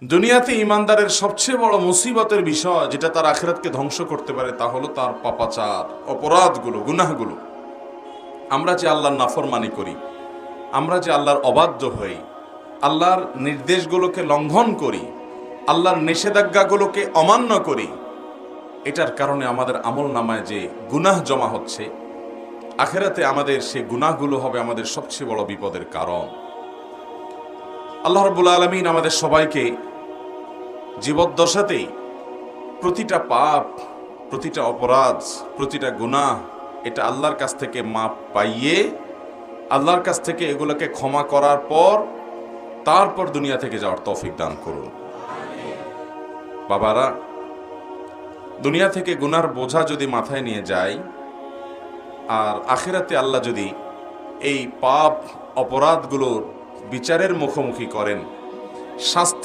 দুনিয়াতে ইমানদারের সবচেয়ে বড় মুসিবতের বিষয় যেটা তার আখিরাতকে ধ্বংস করতে পারে তা হলো তার পাপাচার, অপরাধগুলো, গুনাহগুলো। আমরা যে আল্লাহর নাফরমানি করি, আমরা যে আল্লাহর অবাধ্য হই, আল্লাহর নির্দেশগুলোকে লঙ্ঘন করি, আল্লাহর নিষেধাজ্ঞাগুলোকে অমান্য করি, এটার কারণে আমাদের আমল নামায় যে গুনাহ জমা হচ্ছে, আখিরাতে আমাদের সেই গুনাহগুলো হবে আমাদের সবচেয়ে বড় বিপদের কারণ। আল্লাহ রাব্বুল আলামিন আমাদের সবাইকে জীবদ্দশাতেই প্রতিটা পাপ, প্রতিটা অপরাধ, প্রতিটা গুনাহ এটা আল্লাহর কাছ থেকে মাপ পাইয়ে, আল্লাহর কাছ থেকে এগুলোকে ক্ষমা করার পর তারপর দুনিয়া থেকে যাওয়ার তৌফিক দান করুন। বাবারা, দুনিয়া থেকে গুনার বোঝা যদি মাথায় নিয়ে যায় আর আখিরাতে আল্লাহ যদি এই পাপ অপরাধগুলোর বিচারের মুখোমুখি করেন, শাস্তি